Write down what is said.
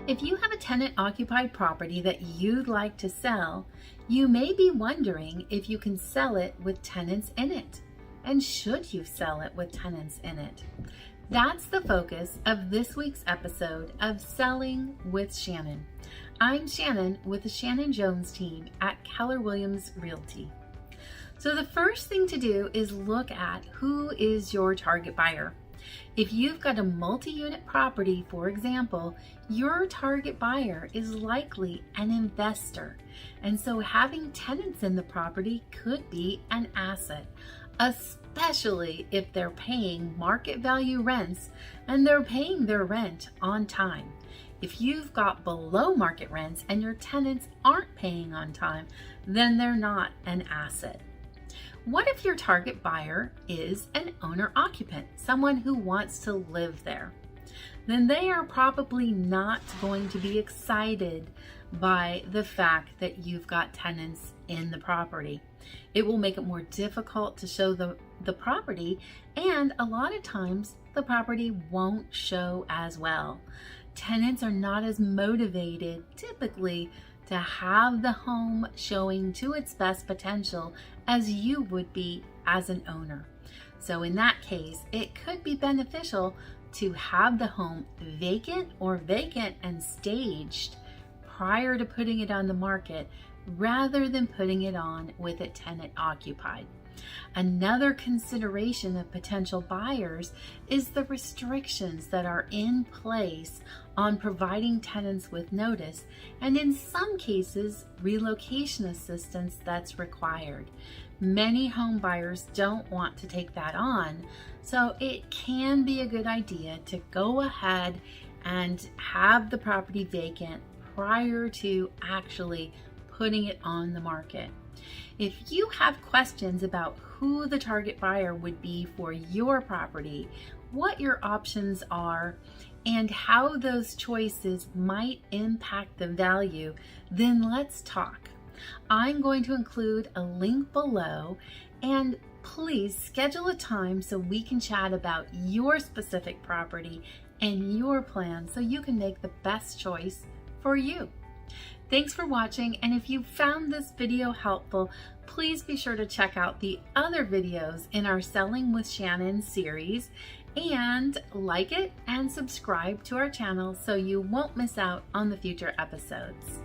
If you have a tenant-occupied property that you'd like to sell, you may be wondering if you can sell it with tenants in it. And should you sell it with tenants in it? That's the focus of this week's episode of Selling with Shannon. I'm Shannon with the Shannon Jones Team at Keller Williams Realty. So the first thing to do is look at who is your target buyer. If you've got a multi-unit property, for example, your target buyer is likely an investor. And so having tenants in the property could be an asset, especially if they're paying market value rents and they're paying their rent on time. If you've got below market rents and your tenants aren't paying on time, then they're not an asset. What if your target buyer is an owner-occupant, someone who wants to live there? Then they are probably not going to be excited by the fact that you've got tenants in the property. It will make it more difficult to show the property, and a lot of times the property won't show as well. Tenants are not as motivated typically to have the home showing to its best potential as you would be as an owner. So in that case, it could be beneficial to have the home vacant and staged prior to putting it on the market rather than putting it on with a tenant occupied. Another consideration of potential buyers is the restrictions that are in place on providing tenants with notice, and in some cases, relocation assistance that's required. Many home buyers don't want to take that on, so it can be a good idea to go ahead and have the property vacant prior to actually putting it on the market. If you have questions about who the target buyer would be for your property, what your options are, and how those choices might impact the value, then let's talk. I'm going to include a link below, and please schedule a time so we can chat about your specific property and your plan so you can make the best choice for you. Thanks for watching, and if you found this video helpful, please be sure to check out the other videos in our Selling with Shannon series, and like it and subscribe to our channel so you won't miss out on the future episodes.